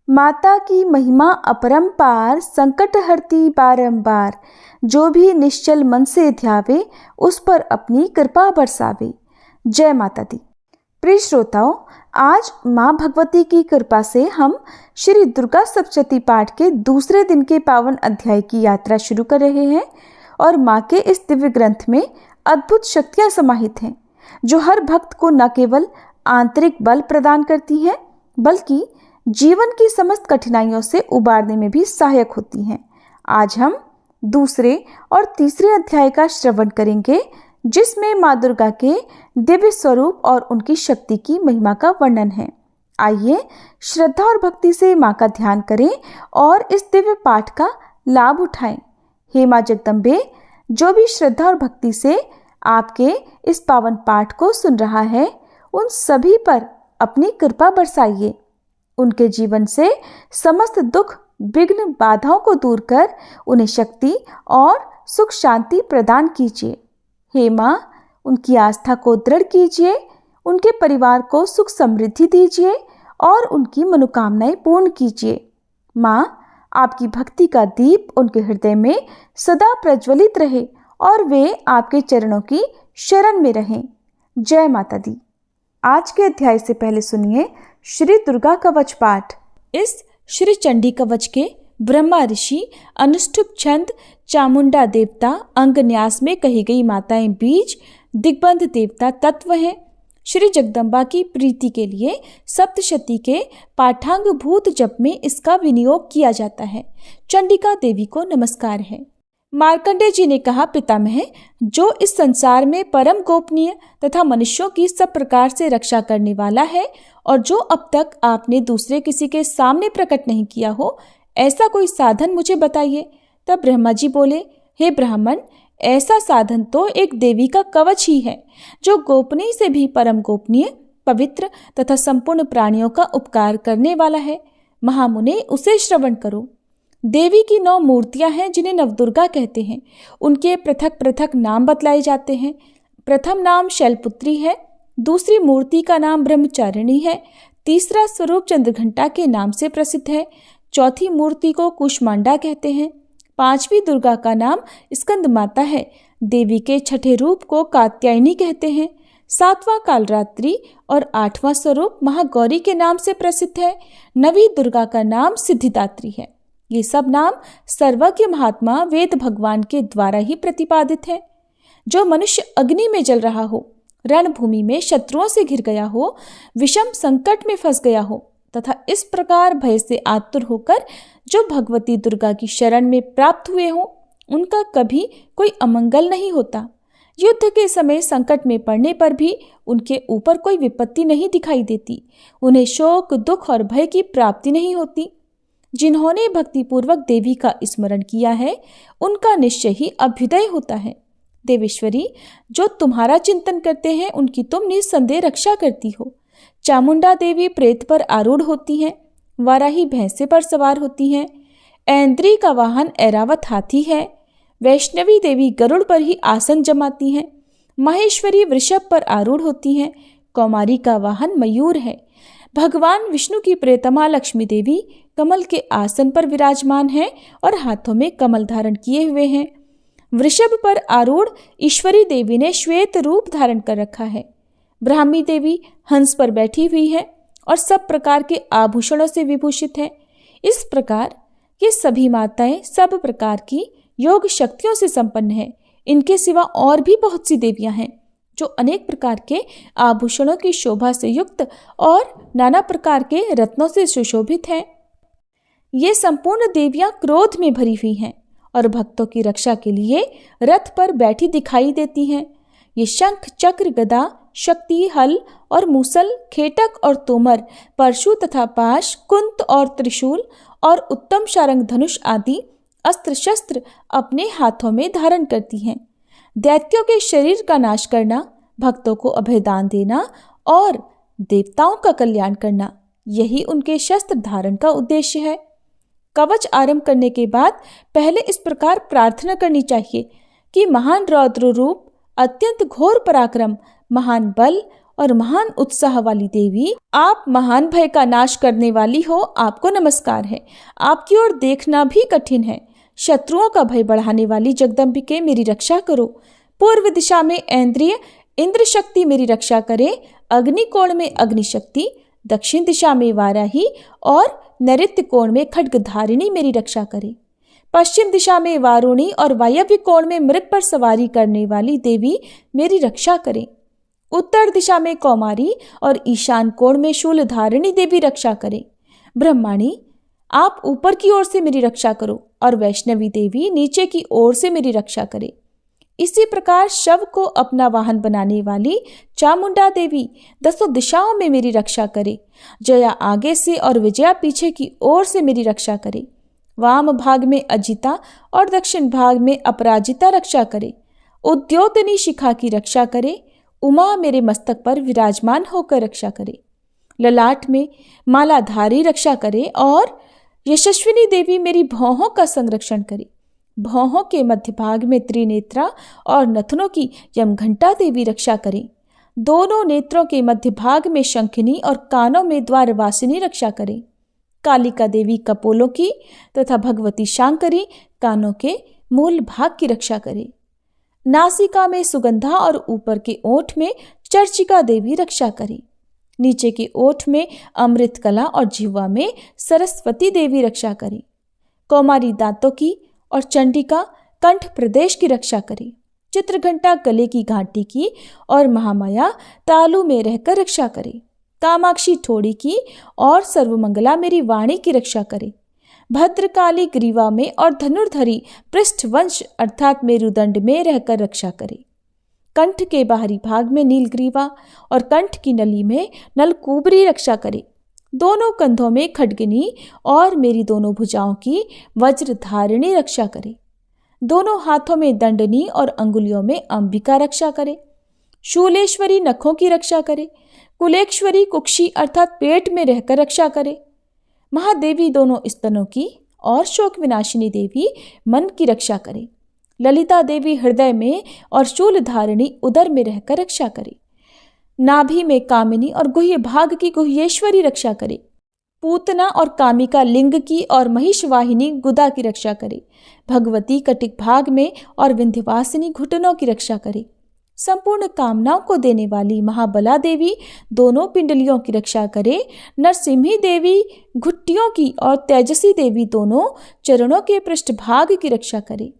माता की महिमा अपरंपार, संकट हरती बारंबार। जो भी निश्चल मन से ध्यावे, उस पर अपनी कृपा बरसावे। जय माता दी। प्रिय श्रोताओं, आज माँ भगवती की कृपा से हम श्री दुर्गा सप्तशती पाठ के दूसरे दिन के पावन अध्याय की यात्रा शुरू कर रहे हैं और माँ के इस दिव्य ग्रंथ में अद्भुत शक्तियां समाहित हैं, जो हर भक्त को न केवल आंतरिक बल प्रदान करती हैं, बल्कि जीवन की समस्त कठिनाइयों से उबारने में भी सहायक होती हैं। आज हम दूसरे और तीसरे अध्याय का श्रवण करेंगे, जिसमें माँ दुर्गा के दिव्य स्वरूप और उनकी शक्ति की महिमा का वर्णन है। आइए श्रद्धा और भक्ति से माँ का ध्यान करें और इस दिव्य पाठ का लाभ उठाएं। हे माँ जगदम्बे, जो भी श्रद्धा और भक्ति से आपके इस पावन पाठ को सुन रहा है, उन सभी पर अपनी कृपा बरसाइए। उनके जीवन से समस्त दुख, विघ्न, बाधाओं को दूर कर उन्हें शक्ति और सुख शांति प्रदान कीजिए। हे माँ, उनकी आस्था को दृढ़ कीजिए, उनके परिवार को सुख समृद्धि दीजिए और उनकी मनोकामनाएं पूर्ण कीजिए। माँ, आपकी भक्ति का दीप उनके हृदय में सदा प्रज्वलित रहे और वे आपके चरणों की शरण में रहें। जय माता दी। आज के अध्याय से पहले सुनिए श्री दुर्गा कवच पाठ। इस श्री चंडी कवच के ब्रह्मा ऋषि, अनुष्टुप छंद, चामुंडा देवता, अंग न्यास में कही गई माताएं बीज, दिग्बंध देवता तत्व हैं। श्री जगदम्बा की प्रीति के लिए सप्तशती के पाठांग भूत जप में इसका विनियोग किया जाता है। चंडिका देवी को नमस्कार है। मार्कंडेय जी ने कहा, पितामह, जो इस संसार में परम गोपनीय तथा मनुष्यों की सब प्रकार से रक्षा करने वाला है और जो अब तक आपने दूसरे किसी के सामने प्रकट नहीं किया हो, ऐसा कोई साधन मुझे बताइए। तब ब्रह्मा जी बोले, हे ब्राह्मण, ऐसा साधन तो एक देवी का कवच ही है, जो गोपनीय से भी परम गोपनीय, पवित्र तथा संपूर्ण प्राणियों का उपकार करने वाला है। महामुने, उसे श्रवण करो। देवी की 9 मूर्तियां हैं, जिन्हें नवदुर्गा कहते हैं। उनके पृथक पृथक नाम बतलाए जाते हैं। प्रथम नाम शैलपुत्री है, दूसरी मूर्ति का नाम ब्रह्मचारिणी है, तीसरा स्वरूप चंद्रघंटा के नाम से प्रसिद्ध है, चौथी मूर्ति को कुष्मांडा कहते हैं, पांचवी दुर्गा का नाम स्कंद माता है, देवी के छठे रूप को कात्यायनी कहते हैं, सातवां कालरात्रि और 8वां स्वरूप महागौरी के नाम से प्रसिद्ध है, नवी दुर्गा का नाम सिद्धिदात्री है। ये सब नाम सर्वज्ञ महात्मा वेद भगवान के द्वारा ही प्रतिपादित है। जो मनुष्य अग्नि में जल रहा हो, रणभूमि में शत्रुओं से घिर गया हो, विषम संकट में फंस गया हो तथा इस प्रकार भय से आतुर होकर जो भगवती दुर्गा की शरण में प्राप्त हुए हो, उनका कभी कोई अमंगल नहीं होता। युद्ध के समय संकट में पड़ने पर भी उनके ऊपर कोई विपत्ति नहीं दिखाई देती। उन्हें शोक, दुख और भय की प्राप्ति नहीं होती। जिन्होंने भक्तिपूर्वक देवी का स्मरण किया है, उनका निश्चय ही अभ्युदय होता है। देवेश्वरी, जो तुम्हारा चिंतन करते हैं, उनकी तुम निस्संदेह रक्षा करती हो। चामुंडा देवी प्रेत पर आरूढ़ होती हैं, वाराही भैंसे पर सवार होती हैं, ऐन्द्री का वाहन ऐरावत हाथी है, वैष्णवी देवी गरुड़ पर ही आसन जमाती हैं, माहेश्वरी वृषभ पर आरूढ़ होती हैं, कौमारी का वाहन मयूर है। भगवान विष्णु की प्रेतमा लक्ष्मी देवी कमल के आसन पर विराजमान है और हाथों में कमल धारण किए हुए हैं। वृषभ पर आरूढ़ ईश्वरी देवी ने श्वेत रूप धारण कर रखा है। ब्राह्मी देवी हंस पर बैठी हुई है और सब प्रकार के आभूषणों से विभूषित है। इस प्रकार ये सभी माताएं सब प्रकार की योग शक्तियों से संपन्न है। इनके सिवा और भी बहुत सी देवियां हैं, जो अनेक प्रकार के आभूषणों की शोभा से युक्त और नाना प्रकार के रत्नों से सुशोभित हैं। ये संपूर्ण देवियां क्रोध में भरी हुई हैं और भक्तों की रक्षा के लिए रथ पर बैठी दिखाई देती हैं। ये शंख, चक्र, गदा, शक्ति, हल और मूसल, खेटक और तोमर, परशु तथा पाश, कुंत और त्रिशूल और उत्तम शारंग धनुष आदि अस्त्र शस्त्र अपने हाथों में धारण करती हैं। दैत्यों के शरीर का नाश करना, भक्तों को अभयदान देना और देवताओं का कल्याण करना, यही उनके शस्त्र धारण का उद्देश्य है। कवच आरंभ करने के बाद पहले इस प्रकार प्रार्थना करनी चाहिए कि महान रौद्र रूप, अत्यंत घोर पराक्रम, महान बल और महान उत्साह वाली देवी, आप महान भय का नाश करने वाली हो, आपको नमस्कार है। आपकी ओर देखना भी कठिन है। शत्रुओं का भय बढ़ाने वाली जगदम्बिके, मेरी रक्षा करो। पूर्व दिशा में ऐन्द्रिय इंद्र शक्ति मेरी रक्षा करे। अग्निकोण में अग्नि शक्ति, दक्षिण दिशा में वाराही और नैऋत्य कोण में खड्गधारिणी मेरी रक्षा करे। पश्चिम दिशा में वारुणी और वायव्य कोण में मृग पर सवारी करने वाली देवी मेरी रक्षा करें। उत्तर दिशा में कौमारी और ईशान कोण में शूलधारिणी देवी रक्षा करें। ब्रह्माणी, आप ऊपर की ओर से मेरी रक्षा करो और वैष्णवी देवी नीचे की ओर से मेरी रक्षा करे। इसी प्रकार शव को अपना वाहन बनाने वाली चामुंडा देवी 10 दिशाओं में मेरी रक्षा करे। जया आगे से और विजया पीछे की ओर से मेरी रक्षा करे। वाम भाग में अजिता और दक्षिण भाग में अपराजिता रक्षा करे। उद्योतनी शिखा की रक्षा करे। उमा मेरे मस्तक पर विराजमान होकर रक्षा करे। ललाट में मालाधारी रक्षा करे और यशस्विनी देवी मेरी भौहों का संरक्षण करे। भौहों के मध्य भाग में त्रिनेत्रा और नथनों की यमघंटा देवी रक्षा करे। दोनों नेत्रों के मध्य भाग में शंखिनी और कानों में द्वारवासिनी रक्षा करे। कालिका देवी कपोलों की तथा भगवती शांकरी कानों के मूल भाग की रक्षा करे। नासिका में सुगंधा और ऊपर के ओठ में चर्चिका देवी रक्षा करे। नीचे के ओठ में अमृत कला और जिह्वा में सरस्वती देवी रक्षा करे। कौमारी दांतों की और चंडिका कंठ प्रदेश की रक्षा करे। चित्रघंटा गले की घाटी की और महामाया तालु में रहकर रक्षा करे। कामाक्षी ठोड़ी की और सर्वमंगला मेरी वाणी की रक्षा करे। भद्रकाली ग्रीवा में और धनुर्धरी पृष्ठवंश अर्थात मेरुदंड में रहकर रक्षा करे। कंठ के बाहरी भाग में नीलग्रीवा और कंठ की नली में नलकूबरी रक्षा करे। दोनों कंधों में खड्गिनी और मेरी दोनों भुजाओं की वज्रधारिणी रक्षा करे। दोनों हाथों में दंडनी और अंगुलियों में अंबिका रक्षा करे। शूलेश्वरी नखों की रक्षा करे। कुलेश्वरी कुक्षी अर्थात पेट में रहकर रक्षा करे। महादेवी दोनों स्तनों की और शोक विनाशिनी देवी मन की रक्षा करे। ललिता देवी हृदय में और शूलधारिणी उदर में रहकर रक्षा करे। नाभि में कामिनी और गुह्य भाग की गुह्येश्वरी रक्षा करे। पूतना और कामिका लिंग की और महिषवाहिनी गुदा की रक्षा करे। भगवती कटिक भाग में और विंध्यवासिनी घुटनों की रक्षा करे। संपूर्ण कामनाओं को देने वाली महाबला देवी दोनों पिंडलियों की रक्षा करे। नरसिम्ही देवी घुट्टियों की और तेजसी देवी दोनों चरणों के पृष्ठभाग की रक्षा करे।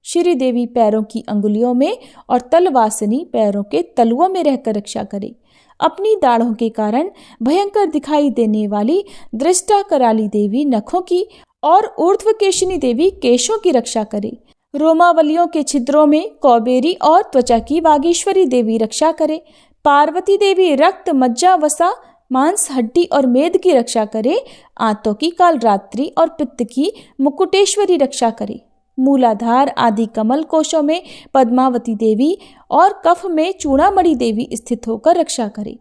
श्री देवी पैरों की अंगुलियों में और तलवासिनी पैरों के तलुओं में रहकर रक्षा करे। अपनी दाढ़ों के कारण भयंकर दिखाई देने वाली दृष्टा कराली देवी नखों की और ऊर्ध्वकेशिनी देवी केशों की रक्षा करे। रोमावलियों के छिद्रों में कौबेरी और त्वचा की वागीश्वरी देवी रक्षा करे। पार्वती देवी रक्त मज्जा वसा मांस हड्डी और मेद की रक्षा करे। आंतों की कालरात्रि और पित्त की मुकुटेश्वरी रक्षा करे। मूलाधार आदि कमल कोशों में पद्मावती देवी और कफ में चूड़ामणि देवी स्थित होकर रक्षा करे।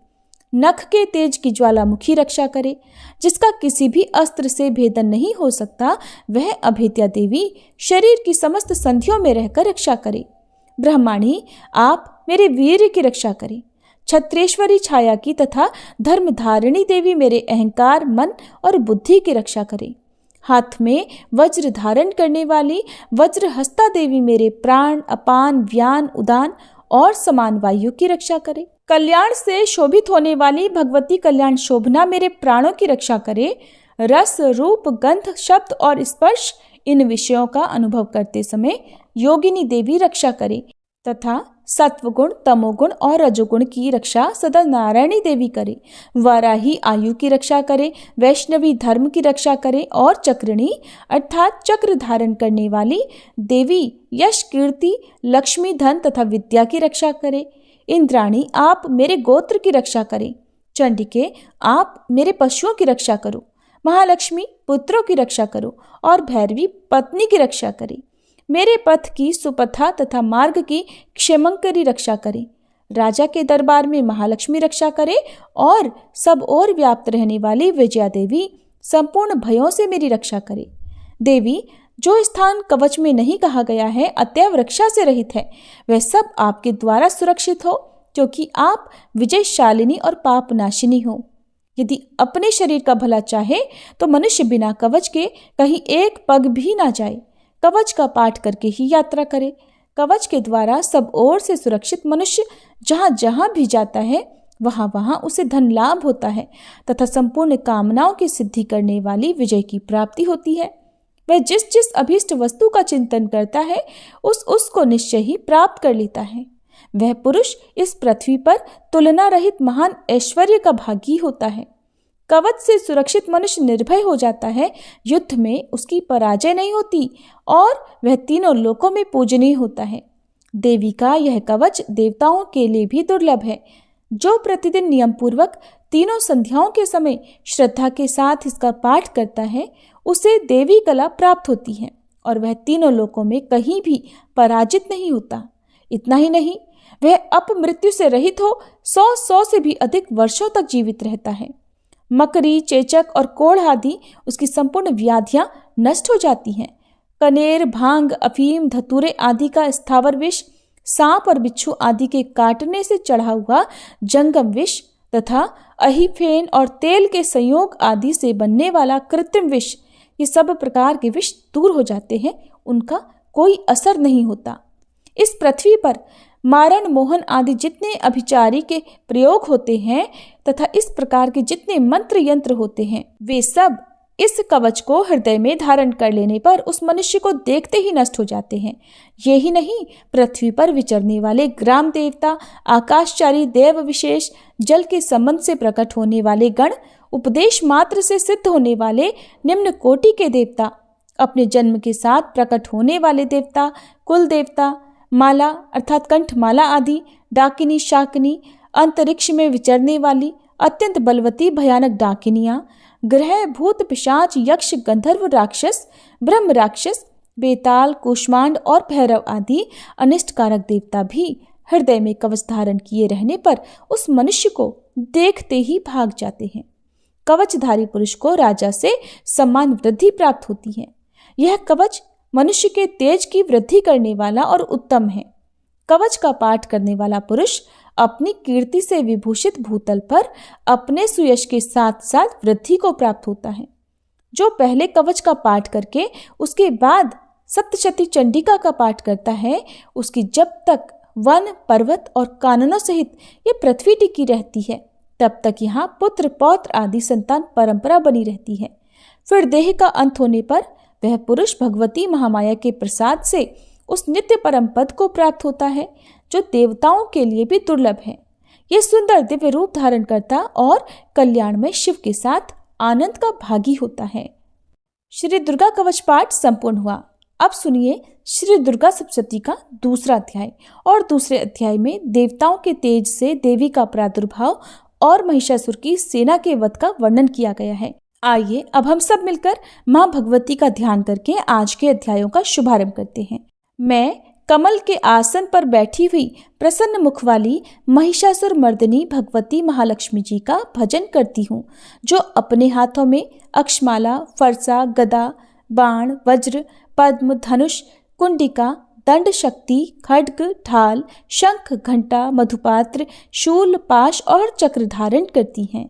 नख के तेज की ज्वालामुखी रक्षा करे। जिसका किसी भी अस्त्र से भेदन नहीं हो सकता, वह अभेद्या देवी शरीर की समस्त संधियों में रहकर रक्षा करे। ब्रह्माणी, आप मेरे वीर्य की रक्षा करें। छत्रेश्वरी छाया की तथा धर्मधारिणी देवी मेरे अहंकार, मन और बुद्धि की रक्षा करें। हाथ में वज्र धारण करने वाली वज्रहस्ता देवी मेरे प्राण, अपान, व्यान, उदान और समान वायु की रक्षा करे। कल्याण से शोभित होने वाली भगवती कल्याण शोभना मेरे प्राणों की रक्षा करे। रस, रूप, गंध, शब्द और स्पर्श इन विषयों का अनुभव करते समय योगिनी देवी रक्षा करे तथा सत्वगुण, तमोगुण और रजोगुण की रक्षा सदा नारायणी देवी करे। वाराही आयु की रक्षा करे, वैष्णवी धर्म की रक्षा करे और चक्रिणी अर्थात चक्र धारण करने वाली देवी यश, कीर्ति, लक्ष्मी, धन तथा विद्या की रक्षा करे। इंद्राणी, आप मेरे गोत्र की रक्षा करें। चंडिके, आप मेरे पशुओं की रक्षा करो। महालक्ष्मी, पुत्रों की रक्षा करो और भैरवी पत्नी की रक्षा करे। मेरे पथ की सुपथा तथा मार्ग की क्षेमंकरी रक्षा करे। राजा के दरबार में महालक्ष्मी रक्षा करे और सब ओर व्याप्त रहने वाली विजया देवी संपूर्ण भयों से मेरी रक्षा करे। देवी, जो स्थान कवच में नहीं कहा गया है, अतएव रक्षा से रहित है, वह सब आपके द्वारा सुरक्षित हो। क्योंकि आप विजयशालिनी और पापनाशिनी हो। यदि अपने शरीर का भला चाहे तो मनुष्य बिना कवच के कहीं एक पग भी ना जाए, कवच का पाठ करके ही यात्रा करे। कवच के द्वारा सब ओर से सुरक्षित मनुष्य जहाँ जहाँ भी जाता है वहाँ वहाँ उसे धन लाभ होता है तथा संपूर्ण कामनाओं की सिद्धि करने वाली विजय की प्राप्ति होती है। वह जिस जिस अभीष्ट वस्तु का चिंतन करता है उसको निश्चय ही प्राप्त कर लेता है। वह पुरुष इस पृथ्वी पर तुलना रहित महान ऐश्वर्य का भागी होता है। कवच से सुरक्षित मनुष्य निर्भय हो जाता है, युद्ध में उसकी पराजय नहीं होती और वह तीनों लोकों में पूजनीय होता है। देवी का यह कवच देवताओं के लिए भी दुर्लभ है। जो प्रतिदिन नियम पूर्वक तीनों संध्याओं के समय श्रद्धा के साथ इसका पाठ करता है उसे देवी कला प्राप्त होती है और वह तीनों लोकों में कहीं भी पराजित नहीं होता। इतना ही नहीं, वह अपमृत्यु से रहित हो 100 से भी अधिक वर्षों तक जीवित रहता है। मकरी, चेचक और कोढ़ आदि उसकी संपूर्ण व्याधियां नष्ट हो जाती हैं। कनेर, भांग, अफीम, धतूरे आदि का स्थावर विष, सांप और बिच्छू आदि के काटने से चढ़ा हुआ जंगम विष तथा अहिफेन और तेल के संयोग आदि से बनने वाला कृत्रिम विष, ये सब प्रकार के विष दूर हो जाते हैं, उनका कोई असर नहीं होता। इस पृथ्वी पर मारण, मोहन आदि जितने अभिचारी के प्रयोग होते हैं तथा इस प्रकार के जितने मंत्र यंत्र होते हैं वे सब इस कवच को हृदय में धारण कर लेने पर उस मनुष्य को देखते ही नष्ट हो जाते हैं। यही नहीं, पृथ्वी पर विचरने वाले ग्राम देवता, आकाशचारी देव विशेष, जल के संबंध से प्रकट होने वाले गण, उपदेश मात्र से सिद्ध होने वाले निम्न कोटि के देवता, अपने जन्म के साथ प्रकट होने वाले देवता, कुल देवता, माला अर्थात कंठमाला आदि, डाकिनी, शाकिनी, अंतरिक्ष में विचरने वाली अत्यंत बलवती भयानक डाकिनियां, ग्रह, भूत, पिशाच, यक्ष, गंधर्व, राक्षस, ब्रह्म राक्षस, बेताल, कूष्मांड और भैरव आदि अनिष्टकारक देवता भी हृदय में कवच धारण किए रहने पर उस मनुष्य को देखते ही भाग जाते हैं। कवचधारी पुरुष को राजा से सम्मान वृद्धि प्राप्त होती है। यह कवच मनुष्य के तेज की वृद्धि करने वाला और उत्तम है। कवच का पाठ करने वाला पुरुष अपनी कीर्ति से विभूषित भूतल पर अपने सुयश के साथ साथ वृद्धि को प्राप्त होता है। जो पहले कवच का पाठ करके उसके बाद सप्तशती चंडिका का पाठ करता है, उसकी जब तक वन, पर्वत और काननों सहित ये पृथ्वी टिकी रहती है तब तक यहाँ पुत्र, पौत्र आदि संतान परंपरा बनी रहती है। फिर देह का अंत होने पर वह पुरुष भगवती महामाया के प्रसाद से उस नित्य परम पद को प्राप्त होता है जो देवताओं के लिए भी दुर्लभ है। यह सुंदर दिव्य रूप धारण करता और कल्याणमय शिव के साथ आनंद का भागी होता है। श्री दुर्गा कवच पाठ संपूर्ण हुआ। अब सुनिए श्री दुर्गा सप्तशती का दूसरा अध्याय। और दूसरे अध्याय में देवताओं के तेज से देवी का प्रादुर्भाव और महिषासुर की सेना के वध का वर्णन किया गया है। आइए अब हम सब मिलकर माँ भगवती का ध्यान करके आज के अध्यायों का शुभारंभ करते हैं। मैं कमल के आसन पर बैठी हुई प्रसन्न मुख वाली महिषासुर मर्दिनी भगवती महालक्ष्मी जी का भजन करती हूँ, जो अपने हाथों में अक्षमाला, फरसा, गदा, बाण, वज्र, पद्म, धनुष, कुंडिका, दंड शक्ति, खड्ग, ढाल, शंख, घंटा, मधुपात्र, शूल, पाश और चक्र धारण करती हैं।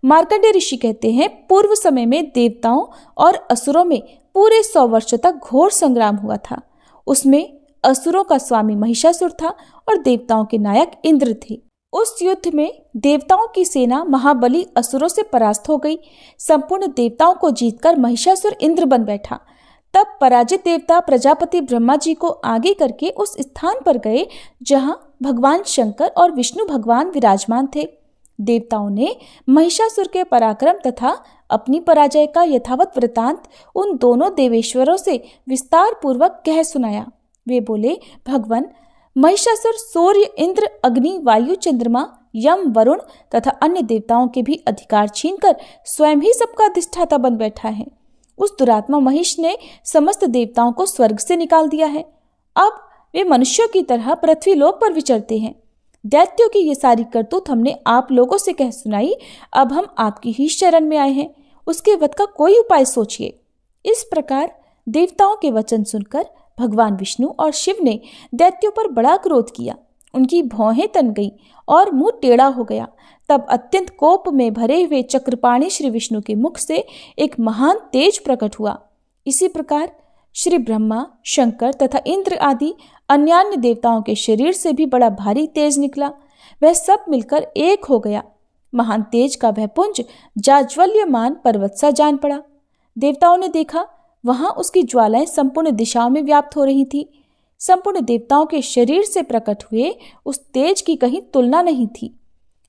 मार्कंडेय ऋषि कहते हैं, पूर्व समय में देवताओं और असुरों में पूरे 100 वर्षों तक घोर संग्राम हुआ था। उसमें असुरों का स्वामी महिषासुर था और देवताओं के नायक इंद्र थे। उस युद्ध में देवताओं की सेना महाबली असुरों से परास्त हो गई। संपूर्ण देवताओं को जीतकर महिषासुर इंद्र बन बैठा। तब पराजित देवता प्रजापति ब्रह्मा जी को आगे करके उस स्थान पर गए जहां भगवान शंकर और विष्णु भगवान विराजमान थे। देवताओं ने महिषासुर के पराक्रम तथा अपनी पराजय का यथावत वृतांत उन दोनों देवेश्वरों से विस्तार पूर्वक कह सुनाया। वे बोले, भगवान, महिषासुर सूर्य, इंद्र, अग्नि, वायु, चंद्रमा, यम, वरुण तथा अन्य देवताओं के भी अधिकार छीनकर स्वयं ही सबका अधिष्ठाता बन बैठा है। उस दुरात्मा महिष ने समस्त देवताओं को स्वर्ग से निकाल दिया है। अब वे मनुष्यों की तरह पृथ्वी लोक पर विचरते हैं। दैत्यों की ये सारी करतूत हमने आप लोगों से कह सुनाई। अब हम आपकी ही शरण में आए हैं, उसके वध का कोई उपाय सोचिए। इस प्रकार देवताओं के वचन सुनकर भगवान विष्णु और शिव ने दैत्यों पर बड़ा क्रोध किया। उनकी भौहें तन गई और मुंह टेढ़ा हो गया। तब अत्यंत कोप में भरे हुए चक्रपाणी श्री विष्णु के मुख से एक महान तेज प्रकट हुआ। इसी प्रकार श्री ब्रह्मा, शंकर तथा इंद्र आदि अन्यान्य देवताओं के शरीर से भी बड़ा भारी तेज निकला। वह सब मिलकर एक हो गया। महान तेज का वह पुंज जाज्वल्यमान पर्वत सा जान पड़ा। देवताओं ने देखा, वहां उसकी ज्वालाएं संपूर्ण दिशाओं में व्याप्त हो रही थी। संपूर्ण देवताओं के शरीर से प्रकट हुए उस तेज की कहीं तुलना नहीं थी।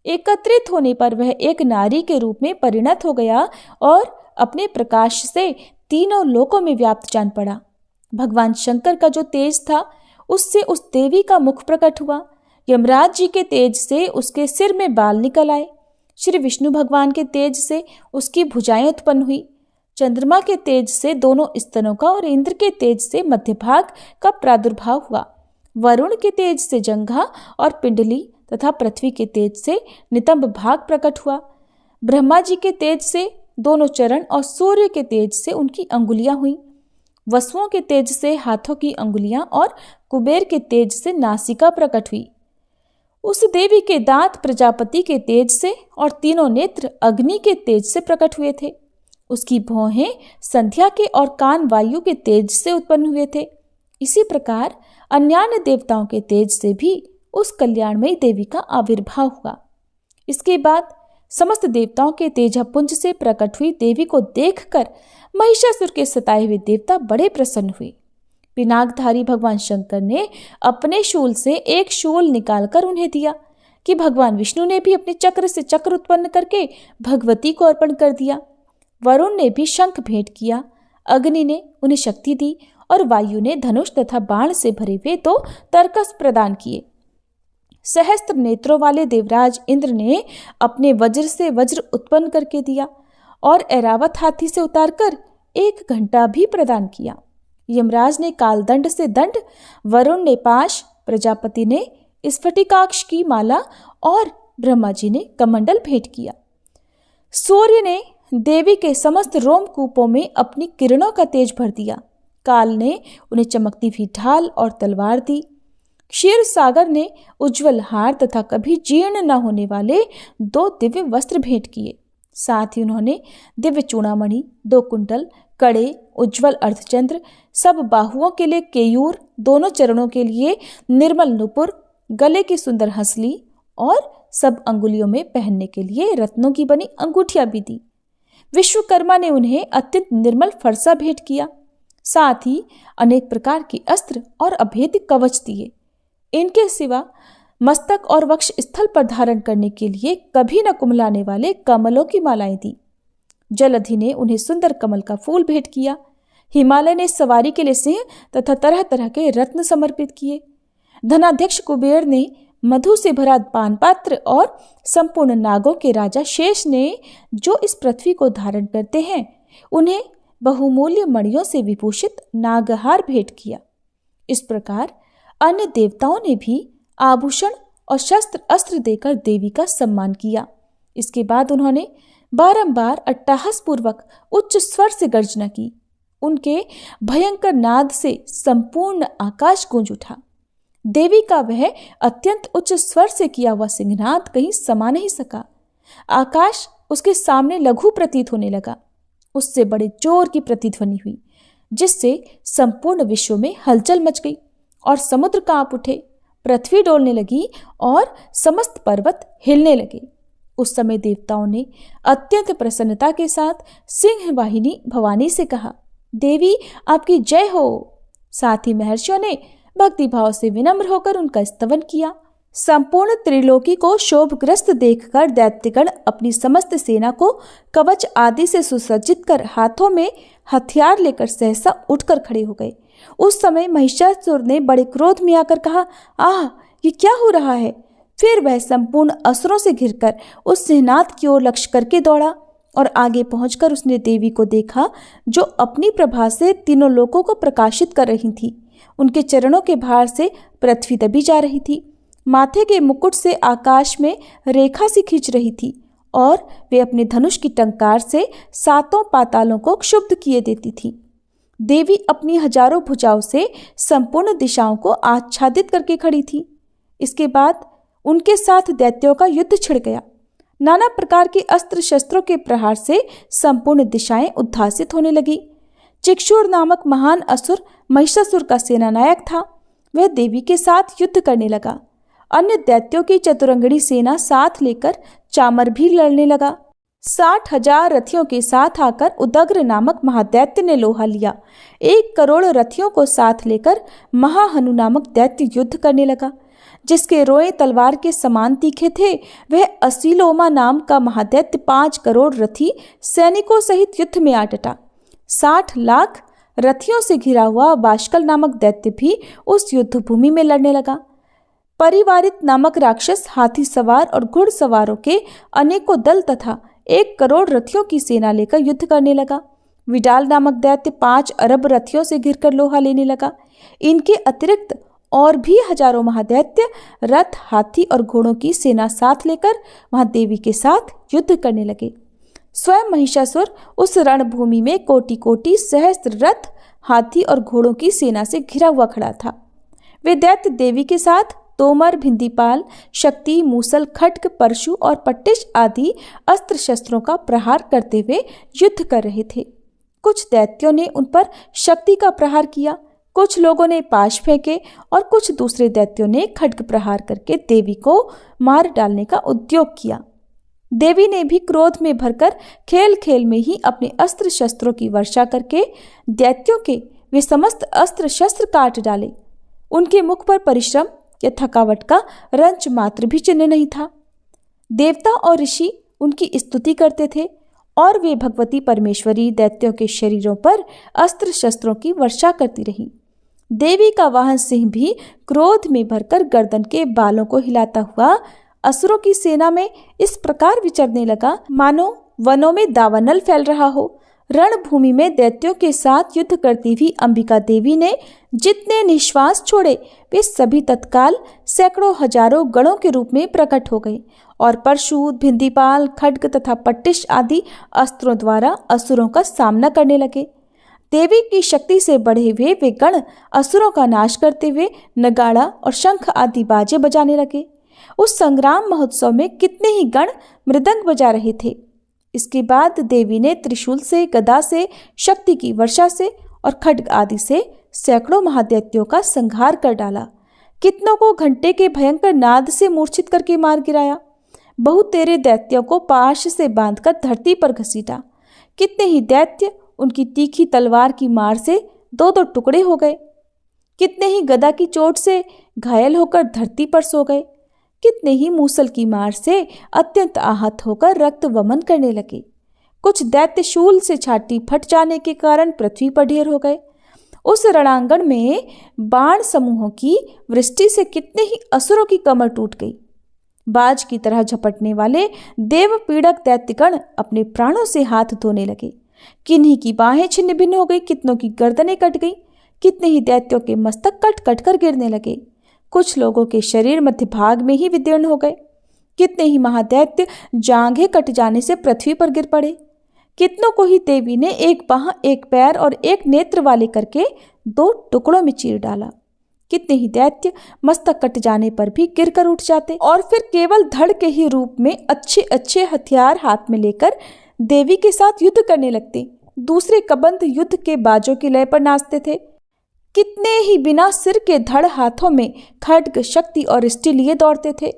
एकत्रित होने पर वह एक नारी के रूप में परिणत हो गया और अपने प्रकाश से तीनों लोकों में व्याप्त जान पड़ा। भगवान शंकर का जो तेज था, उससे उस देवी का मुख प्रकट हुआ। यमराज जी के तेज से उसके सिर में बाल निकल आए। श्री विष्णु भगवान के तेज से उसकी भुजाएं उत्पन्न हुई। चंद्रमा के तेज से दोनों स्तनों का और इंद्र के तेज से मध्य भाग का प्रादुर्भाव हुआ। वरुण के तेज से जंघा और पिंडली तथा पृथ्वी के तेज से नितंब भाग प्रकट हुआ। ब्रह्मा जी के तेज से दोनों चरण और सूर्य के तेज से उनकी अंगुलियां हुई। वसुओं के तेज से हाथों की अंगुलियां और कुबेर के तेज से नासिका प्रकट हुई। उस देवी के दांत प्रजापति के तेज से और तीनों नेत्र अग्नि के तेज से प्रकट हुए थे। उसकी भौहें संध्या के और कान वायु के तेज से उत्पन्न हुए थे। इसी प्रकार अन्यान्य देवताओं के तेज से भी उस कल्याणमयी देवी का आविर्भाव हुआ। इसके बाद समस्त देवताओं के तेजपुंज से प्रकट हुई देवी को देखकर महिषासुर के सताए हुए देवता बड़े प्रसन्न हुए। पिनाकधारी भगवान शंकर ने अपने शूल से एक शूल निकालकर उन्हें दिया कि भगवान विष्णु ने भी अपने चक्र से चक्र उत्पन्न करके भगवती को अर्पण कर दिया। वरुण ने भी शंख भेंट किया। अग्नि ने उन्हें शक्ति दी और वायु ने धनुष तथा बाण से भरे हुए 2 तरकस प्रदान किए। सहस्त्र नेत्रों वाले देवराज इंद्र ने अपने वज्र से वज्र उत्पन्न करके दिया और ऐरावत हाथी से उतारकर 1 घंटा भी प्रदान किया। यमराज ने कालदंड से दंड, वरुण ने पाश, प्रजापति ने स्फटिकाक्ष की माला और ब्रह्मा जी ने कमंडल भेंट किया। सूर्य ने देवी के समस्त रोमकूपों में अपनी किरणों का तेज भर दिया। काल ने उन्हें चमकती हुई ढाल और तलवार दी। क्षीर सागर ने उज्जवल हार तथा कभी जीर्ण न होने वाले 2 दिव्य वस्त्र भेंट किए। साथ ही उन्होंने दिव्य चूड़ामणि, 2 कुंडल, कड़े, उज्जवल अर्धचंद्र, सब बाहुओं के लिए केयूर, दोनों चरणों के लिए निर्मल नुपुर, गले की सुंदर हंसली और सब अंगुलियों में पहनने के लिए रत्नों की बनी अंगूठियां भी दी। विश्वकर्मा ने उन्हें अत्यंत निर्मल फरसा भेंट किया। साथ ही अनेक प्रकार के अस्त्र और अभेद्य कवच दिए। इनके सिवा मस्तक और वक्ष स्थल पर धारण करने के लिए कभी न कुमलाने वाले कमलों की मालाएं दी। जलधि ने उन्हें सुंदर कमल का फूल भेंट किया। हिमालय ने सवारी के लिए सिंह तथा तरह तरह के रत्न समर्पित किए। धनाध्यक्ष कुबेर ने मधु से भरा पान पात्र और संपूर्ण नागों के राजा शेष ने, जो इस पृथ्वी को धारण करते हैं, उन्हें बहुमूल्य मणियों से विभूषित नागहार भेंट किया। इस प्रकार अन्य देवताओं ने भी आभूषण और शस्त्र अस्त्र देकर देवी का सम्मान किया। इसके बाद उन्होंने बारंबार अट्टहास पूर्वक उच्च स्वर से गर्जना की। उनके भयंकर नाद से संपूर्ण आकाश गूंज उठा। देवी का वह अत्यंत उच्च स्वर से किया हुआ सिंहनाद कहीं समा नहीं सका। आकाश उसके सामने लघु प्रतीत होने लगा। उससे बड़े जोर की प्रतिध्वनि हुई, जिससे संपूर्ण विश्व में हलचल मच गई और समुद्र कांप उठे, पृथ्वी डोलने लगी और समस्त पर्वत हिलने लगे। उस समय देवताओं ने अत्यंत प्रसन्नता के साथ सिंह वाहिनी भवानी से कहा, देवी आपकी जय हो। साथ ही महर्षियों ने भक्ति भाव से विनम्र होकर उनका स्तवन किया। संपूर्ण त्रिलोकी को शोभग्रस्त देखकर दैत्यगण अपनी समस्त सेना को कवच आदि से सुसज्जित कर हाथों में हथियार लेकर सहसा उठकर खड़े हो गए। उस समय महिषासुर ने बड़े क्रोध में आकर कहा, आह, ये क्या हो रहा है? फिर वह संपूर्ण असुरों से घिरकर उस सिंहनाद की ओर लक्ष्य करके दौड़ा और आगे पहुंचकर उसने देवी को देखा, जो अपनी प्रभा से तीनों लोकों को प्रकाशित कर रही थी। उनके चरणों के भार से पृथ्वी दबी जा रही थी। माथे के मुकुट से आकाश में रेखा सी खींच रही थी और वे अपने धनुष की टंकार से 7 पातालों को क्षुब्ध किए देती थी। देवी अपनी हजारों भुजाओं से संपूर्ण दिशाओं को आच्छादित करके खड़ी थी। इसके बाद उनके साथ दैत्यों का युद्ध छिड़ गया। नाना प्रकार के अस्त्र शस्त्रों के प्रहार से संपूर्ण दिशाएं उद्भासित होने लगी। चिक्षुर नामक महान असुर महिषासुर का सेनानायक था। वह देवी के साथ युद्ध करने लगा। अन्य दैत्यों की चतुरंगड़ी सेना साथ लेकर चामर भी लड़ने लगा। 60,000 रथियों के साथ आकर उदग्र नामक महादैत्य ने लोहा लिया। 1 करोड़ रथियों को साथ लेकर महाहनु नामक दैत्य युद्ध करने लगा, जिसके रोए तलवार के समान तीखे थे। वह असीलोमा नाम का महादैत्य 5 करोड़ रथी सैनिकों सहित युद्ध में आ डटा। 60 लाख रथियों से घिरा हुआ बाष्कल नामक दैत्य भी उस युद्ध भूमि में लड़ने लगा। परिवारित नामक राक्षस हाथी सवार और घुड़सवारों के अनेकों दल तथा 1 करोड़ रथियों की सेना लेकर युद्ध करने लगा। विडाल नामक दैत्य 5 अरब रथियों से घिरकर लोहा लेने लगा। इनके अतिरिक्त और भी हजारों महादैत्य रथ, हाथी और घोड़ों की सेना साथ लेकर वहां देवी के साथ युद्ध करने लगे। स्वयं महिषासुर उस रणभूमि में कोटि कोटि सहस्त्र रथ, हाथी और घोड़ों की सेना से घिरा हुआ खड़ा था। वे दैत्य देवी के साथ तोमर, भिंदीपाल, शक्ति, मूसल, खड्ग, परशु और पट्टिश आदि अस्त्र शस्त्रों का प्रहार करते हुए युद्ध कर रहे थे। कुछ दैत्यों ने उन पर शक्ति का प्रहार किया, कुछ लोगों ने पाश फेंके और कुछ दूसरे दैत्यों ने खड्ग प्रहार करके देवी को मार डालने का उद्योग किया। देवी ने भी क्रोध में भरकर खेल खेल में ही अपने अस्त्र शस्त्रों की वर्षा करके दैत्यों के वे समस्त अस्त्र शस्त्र काट डाले। उनके मुख पर परिश्रम या थकावट का रंच मात्र भी चिन्ह नहीं था। देवता और ऋषि उनकी स्तुति करते थे और वे भगवती परमेश्वरी दैत्यों के शरीरों पर अस्त्र शस्त्रों की वर्षा करती रही। देवी का वाहन सिंह भी क्रोध में भरकर गर्दन के बालों को हिलाता हुआ असुरों की सेना में इस प्रकार विचरने लगा मानो वनों में दावानल फैल रहा हो। रणभूमि में दैत्यों के साथ युद्ध करती हुई अंबिका देवी ने जितने निश्वास छोड़े वे सभी तत्काल सैकड़ों हजारों गणों के रूप में प्रकट हो गए और परशु, भिंदीपाल, खड्ग तथा पट्टिश आदि अस्त्रों द्वारा असुरों का सामना करने लगे। देवी की शक्ति से बढ़े हुए वे गण असुरों का नाश करते हुए नगाड़ा और शंख आदि बाजे बजाने लगे। उस संग्राम महोत्सव में कितने ही गण मृदंग बजा रहे थे। इसके बाद देवी ने त्रिशूल से, गदा से, शक्ति की वर्षा से और खड्ग आदि से सैकड़ों महादैत्यों का संहार कर डाला। कितनों को घंटे के भयंकर नाद से मूर्छित करके मार गिराया। बहुत तेरे दैत्यों को पाश से बांधकर धरती पर घसीटा। कितने ही दैत्य उनकी तीखी तलवार की मार से 2-2 टुकड़े हो गए। कितने ही गदा की चोट से घायल होकर धरती पर सो गए। कितने ही मूसल की मार से अत्यंत आहत होकर रक्त वमन करने लगे। कुछ दैत्य शूल से छाती फट जाने के कारण पृथ्वी पर ढेर हो गए। उस रणांगण में बाण समूहों की वृष्टि से कितने ही असुरों की कमर टूट गई। बाज की तरह झपटने वाले देव पीड़क दैत्यगण अपने प्राणों से हाथ धोने लगे। किन्हीं की बाहें छिन्न भिन्न हो गई, कितनों की गर्दनें कट गई। कितने ही दैत्यों के मस्तक कट कट कर गिरने लगे। कुछ लोगों के शरीर मध्य भाग में ही विदीर्ण हो गए। कितने ही महादैत्य जांघें कट जाने से पृथ्वी पर गिर पड़े। कितनों को ही देवी ने 1 बाह, 1 पैर और 1 नेत्र वाले करके 2 टुकड़ों में चीर डाला। कितने ही दैत्य मस्तक कट जाने पर भी गिरकर उठ जाते और फिर केवल धड़ के ही रूप में अच्छे अच्छे हथियार हाथ में लेकर देवी के साथ युद्ध करने लगते। दूसरे कबंध युद्ध के बाजों की लय पर नाचते थे। कितने ही बिना सिर के धड़ हाथों में खड्ग, शक्ति और इष्टि लिए दौड़ते थे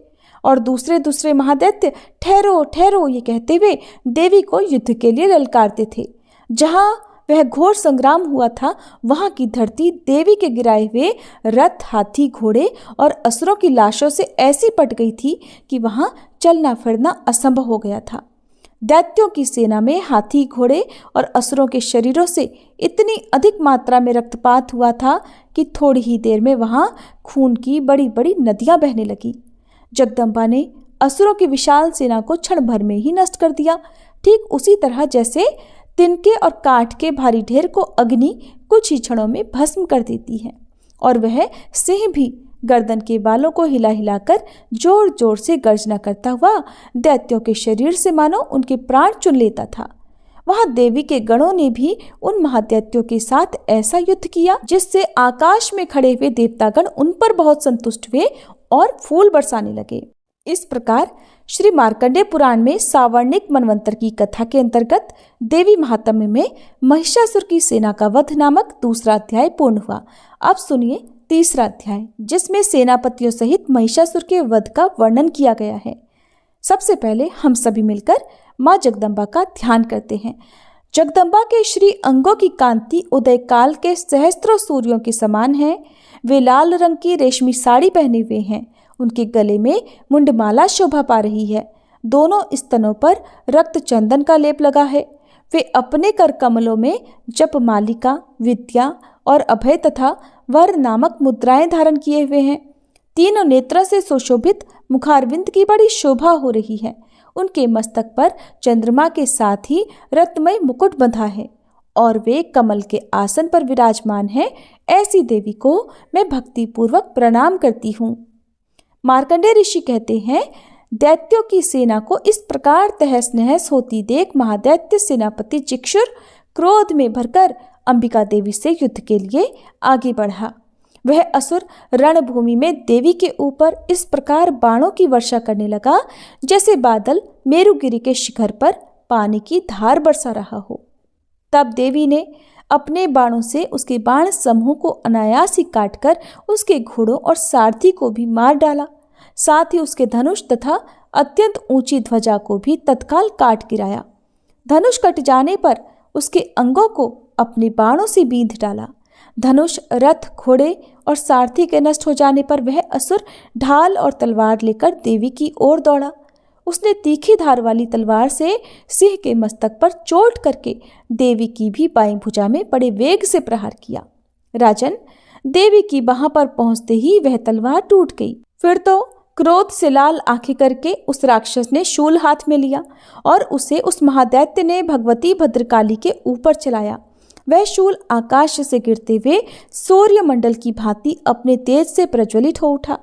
और दूसरे महादैत्य ठहरो ठहरो ये कहते हुए देवी को युद्ध के लिए ललकारते थे। जहां वह घोर संग्राम हुआ था वहां की धरती देवी के गिराए हुए रथ, हाथी, घोड़े और असुरों की लाशों से ऐसी पट गई थी कि वहां चलना फिरना असंभव हो गया था। दैत्यों की सेना में हाथी, घोड़े और असुरों के शरीरों से इतनी अधिक मात्रा में रक्तपात हुआ था कि थोड़ी ही देर में वहां खून की बड़ी बड़ी नदियां बहने लगी। जगदम्बा ने असुरों की विशाल सेना को क्षण भर में ही नष्ट कर दिया, ठीक उसी तरह जैसे तिनके और काठ के भारी ढेर को अग्नि कुछ ही क्षणों में भस्म कर देती है। और वह सिंह भी गर्दन के बालों को हिला हिलाकर जोर जोर से गर्जना करता हुआ दैत्यों के शरीर से मानो उनके प्राण चुन लेता था। वहां देवी के गणों ने भी उन महादैत्यों के साथ ऐसा युद्ध किया जिससे आकाश में खड़े हुए देवतागण उन पर बहुत संतुष्ट हुए और फूल बरसाने लगे। इस प्रकार श्री मार्कंडेय पुराण में सावर्णिक मनवंतर की कथा के अंतर्गत देवी महात्म्य में महिषासुर की सेना का वध नामक दूसरा अध्याय पूर्ण हुआ। अब सुनिए तीसरा अध्याय, जिसमें सेनापतियों सहित महिषासुर के वध का वर्णन किया गया है। सबसे पहले हम सभी मिलकर माँ जगदम्बा का ध्यान करते हैं। जगदम्बा के श्री अंगों की कांति उदय काल के सहस्त्रों सूर्यों के समान है। वे लाल रंग की रेशमी साड़ी पहने हुए हैं। उनके गले में मुंडमाला शोभा पा रही है। दोनों स्तनों पर रक्त चंदन का लेप लगा है। वे अपने कर कमलों में जप मालिका, विद्या और अभय तथा वर नामक मुद्राएं धारण किए हुए हैं। तीनों नेत्रों से सुशोभित मुखारविंद की बड़ी शोभा हो रही है। उनके मस्तक पर चंद्रमा के साथ ही रत्नमय मुकुट बंधा है और वे कमल के आसन पर विराजमान है। ऐसी देवी को मैं भक्ति पूर्वक प्रणाम करती हूँ। मार्कंडेय ऋषि कहते हैं, दैत्यों की सेना को इस प्रकार तहस नहस होती देख महादैत्य सेनापति चिक्षुर क्रोध में भरकर अंबिका देवी से युद्ध के लिए आगे बढ़ा। वह असुर रणभूमि में देवी के ऊपर इस प्रकार बाणों की वर्षा करने लगा जैसे बादल मेरुगिरी के शिखर पर पानी की धार बरसा रहा हो। तब देवी ने अपने बाणों से उसके बाण समूह को अनायास ही काटकर उसके घोड़ों और सारथी को भी मार डाला। साथ ही उसके धनुष तथा अत्यंत ऊंची ध्वजा को भी तत्काल काट गिराया। धनुष कट जाने पर उसके अंगों को अपने बाणों से बींध डाला। धनुष, रथ, घोड़े और सारथी के नष्ट हो जाने पर वह असुर ढाल और तलवार लेकर देवी की ओर दौड़ा। उसने तीखी धार वाली तलवार से सिंह के मस्तक पर चोट करके देवी की भी बाईं भुजा में बड़े वेग से प्रहार किया। राजन, देवी की बाह पर पहुंचते ही वह तलवार टूट गई। फिर तो क्रोध से लाल आंखें करके उस राक्षस ने शूल हाथ में लिया और उसे उस महादैत्य ने भगवती भद्रकाली के ऊपर चलाया। वह शूल आकाश से गिरते हुए सूर्यमंडल की भांति अपने तेज से प्रज्वलित हो उठा।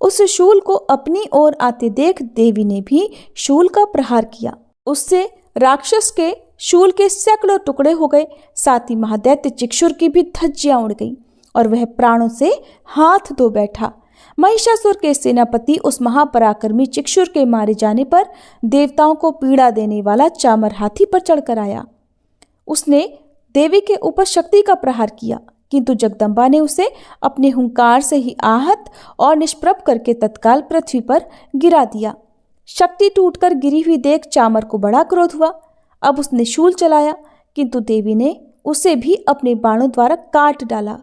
उस शूल को अपनी ओर आते देख देवी ने भी शूल का प्रहार किया। उससे राक्षस के शूल के सैकड़ों टुकड़े हो गए। साथ ही महादैत्य चिक्षुर की भी धज्जियां उड़ गईं और वह प्राणों से हाथ धो बैठा। महिषासुर के सेनापति उस महापराक्रमी चिक्षुर के मारे जाने पर देवताओं को पीड़ा देने वाला चामर हाथी पर चढ़कर आया। उसने देवी के ऊपर शक्ति का प्रहार किया, किंतु जगदम्बा ने उसे अपने हुंकार से ही आहत और निष्प्रभ करके तत्काल पृथ्वी पर गिरा दिया। शक्ति टूटकर गिरी हुई देख चामर को बड़ा क्रोध हुआ। अब उसने शूल चलाया, किंतु देवी ने उसे भी अपने बाणों द्वारा काट डाला।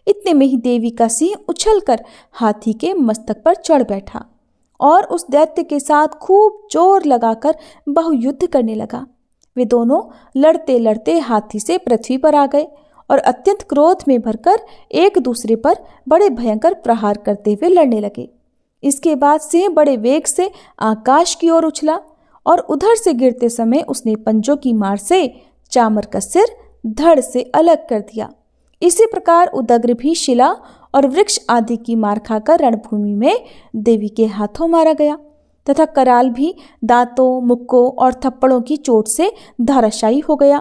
इतने में ही देवी का सिंह उछलकर हाथी के मस्तक पर चढ़ बैठा और उस दैत्य के साथ खूब जोर लगाकर बहुयुद्ध करने लगा। वे दोनों लड़ते लड़ते हाथी से पृथ्वी पर आ गए और अत्यंत क्रोध में भरकर एक दूसरे पर बड़े भयंकर प्रहार करते हुए लड़ने लगे। इसके बाद सिंह बड़े वेग से आकाश की ओर उछला और उधर से गिरते समय उसने पंजों की मार से चामर का सिर धड़ से अलग कर दिया। इसी प्रकार उदग्र भी शिला और वृक्ष आदि की मार खाकर रणभूमि में देवी के हाथों मारा गया तथा कराल भी दांतों, मुक्कों और थप्पड़ों की चोट से धराशायी हो गया।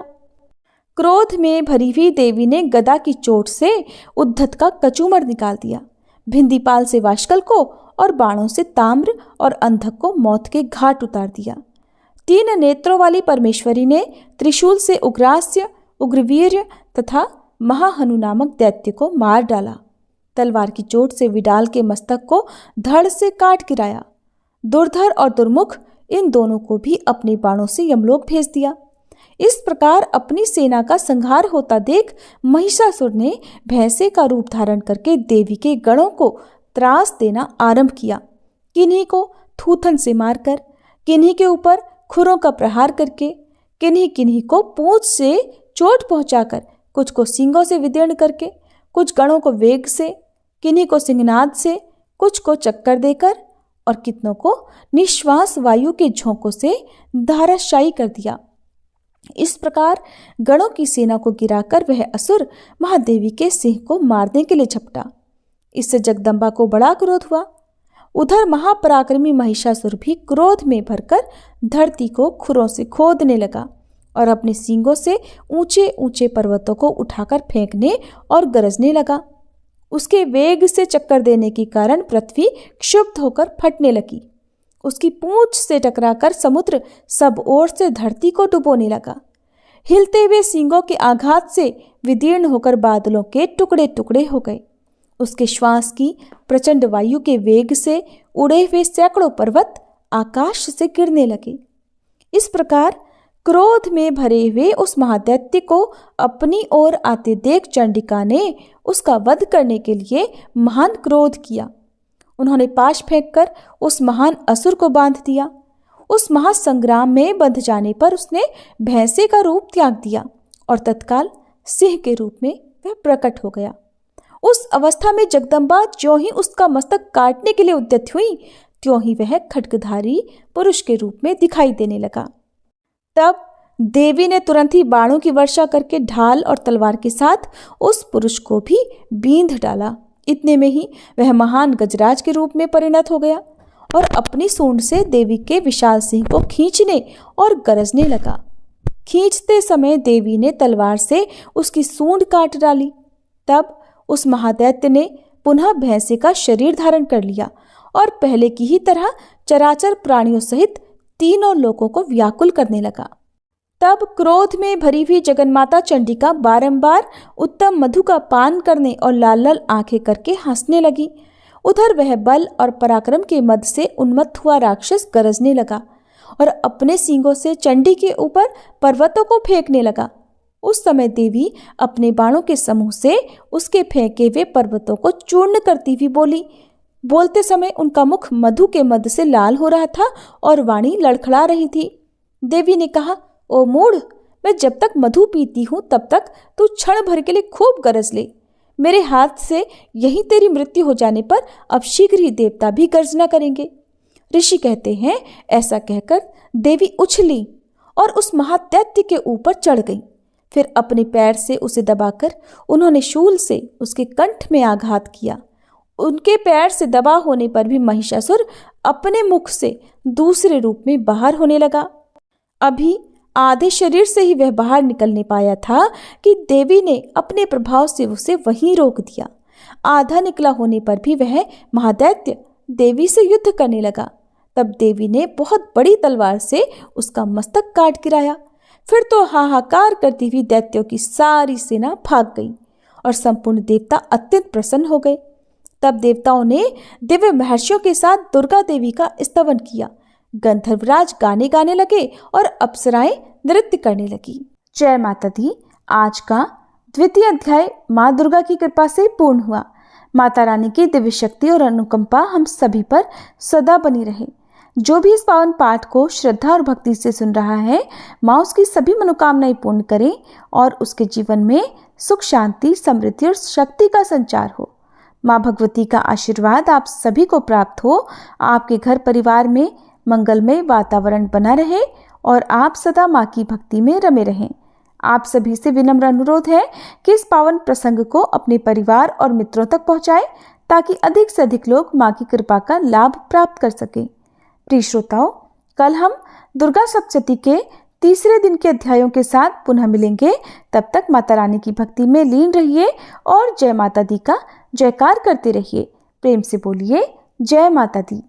क्रोध में भरी हुई देवी ने गदा की चोट से उद्धत का कचूमर निकाल दिया। भिंदीपाल से वाशकल को और बाणों से ताम्र और अंधक को मौत के घाट उतार दिया। 3 नेत्रों वाली परमेश्वरी ने त्रिशूल से उग्रास्य, उग्रवीर्य तथा महाहनु नामक दैत्य को मार डाला। तलवार की चोट से विडाल के मस्तक को धड़ से काट गिराया। दुर्धर और दुर्मुख इन दोनों को भी अपने बाणों से यमलोक भेज दिया। इस प्रकार अपनी सेना का संहार होता देख महिषासुर ने भैंसे का रूप धारण करके देवी के गणों को त्रास देना आरंभ किया। किन्हीं को थूथन से मारकर, किन्हीं के ऊपर खुरों का प्रहार करके, किन्हीं किन्हीं को पूंछ से चोट पहुंचाकर, कुछ को सींगों से विदीर्ण करके, कुछ गणों को वेग से, किन्हीं को सिंहनाद से, कुछ को चक्कर देकर और कितनों को निश्वास वायु के झोंकों से धाराशायी कर दिया। इस प्रकार गणों की सेना को गिराकर वह असुर महादेवी के सिंह को मारने के लिए झपटा। इससे जगदम्बा को बड़ा क्रोध हुआ। उधर महापराक्रमी महिषासुर भी क्रोध में भरकर धरती को खुरों से खोदने लगा और अपने सींगों से ऊंचे ऊंचे पर्वतों को उठाकर फेंकने और गरजने लगा। उसके वेग से चक्कर देने के कारण पृथ्वी क्षुब्ध होकर फटने लगी। उसकी पूंछ से टकराकर समुद्र सब ओर से धरती को डुबोने लगा। हिलते हुए सींगों के आघात से विदीर्ण होकर बादलों के टुकड़े टुकड़े हो गए। उसके श्वास की प्रचंड वायु के वेग से उड़े हुए सैकड़ों पर्वत आकाश से गिरने लगे। इस प्रकार क्रोध में भरे हुए उस महादैत्य को अपनी ओर आते देख चंडिका ने उसका वध करने के लिए महान क्रोध किया। उन्होंने पाश फेंककर उस महान असुर को बांध दिया। उस महासंग्राम में बंध जाने पर उसने भैंसे का रूप त्याग दिया और तत्काल सिंह के रूप में वह प्रकट हो गया। उस अवस्था में जगदम्बा ज्यों ही उसका मस्तक काटने के लिए उद्यत हुई, त्यों ही वह खड्गधारी पुरुष के रूप में दिखाई देने लगा। तब देवी ने तुरंत ही बाणों की वर्षा करके ढाल और तलवार के साथ उस पुरुष को भी बींध डाला। इतने में ही वह महान गजराज के रूप में परिणत हो गया और अपनी सूंड से देवी के विशाल सिंह को खींचने और गरजने लगा। खींचते समय देवी ने तलवार से उसकी सूंड काट डाली। तब उस महादैत्य ने पुनः भैंसे का शरीर धारण कर लिया और पहले की ही तरह चराचर प्राणियों सहित तीनों लोगों को व्याकुल करने लगा। तब क्रोध में भरी हुई जगन्माता चंडिका बारंबार उत्तम मधु का पान करने और लाल लाल आंखें करके हंसने लगी। उधर वह बल और पराक्रम के मद से उन्मत्त हुआ राक्षस गरजने लगा और अपने सींगों से चंडी के ऊपर पर्वतों को फेंकने लगा। उस समय देवी अपने बाणों के समूह से उसके फेंके हुए पर्वतों को चूर्ण करती हुई बोली। बोलते समय उनका मुख मधु के मद से लाल हो रहा था और वाणी लड़खड़ा रही थी। देवी ने कहा, ओ मूढ़, मैं जब तक मधु पीती हूं तब तक तू क्षण भर के लिए खूब गरज ले। मेरे हाथ से यही तेरी मृत्यु हो जाने पर अब शीघ्र ही देवता भी गर्जना करेंगे। ऋषि कहते हैं, ऐसा कहकर देवी उछली और उस महादैत्य के ऊपर चढ़ गई। फिर अपने पैर से उसे दबाकर उन्होंने शूल से उसके कंठ में आघात किया। उनके पैर से दबा होने पर भी महिषासुर अपने मुख से दूसरे रूप में बाहर होने लगा। अभी आधे शरीर से ही वह बाहर निकलने पाया था कि देवी ने अपने प्रभाव से उसे वहीं रोक दिया। आधा निकला होने पर भी वह महादैत्य देवी से युद्ध करने लगा। तब देवी ने बहुत बड़ी तलवार से उसका मस्तक काट गिराया। फिर तो हाहाकार करती हुई दैत्यों की सारी सेना भाग गई और संपूर्ण देवता अत्यंत प्रसन्न हो गए। तब देवताओं ने दिव्य महर्षियों के साथ दुर्गा देवी का स्तवन किया। गंधर्वराज गाने गाने लगे और अप्सराएं नृत्य करने लगी। जय माता दी। आज का द्वितीय अध्याय माँ दुर्गा की कृपा से पूर्ण हुआ। माता रानी की दिव्य शक्ति और अनुकंपा हम सभी पर सदा बनी रहे। जो भी इस पावन पाठ को श्रद्धा और भक्ति से सुन रहा है, माँ उसकी सभी मनोकामनाएं पूर्ण करें और उसके जीवन में सुख, शांति, समृद्धि और शक्ति का संचार हो। माँ भगवती का आशीर्वाद आप सभी को प्राप्त हो। आपके घर परिवार में मंगलमय वातावरण बना रहे और आप सदा माँ की भक्ति में रमे रहें। आप सभी से विनम्र अनुरोध है कि इस पावन प्रसंग को अपने परिवार और मित्रों तक पहुँचाएं ताकि अधिक से अधिक लोग माँ की कृपा का लाभ प्राप्त कर सकें। प्रिय श्रोताओं, कल हम दुर्गा सप्तशती के तीसरे दिन के अध्यायों के साथ पुनः मिलेंगे। तब तक माता रानी की भक्ति में लीन रहिए और जय माता दी का जयकार करते रहिए। प्रेम से बोलिए, जय माता दी।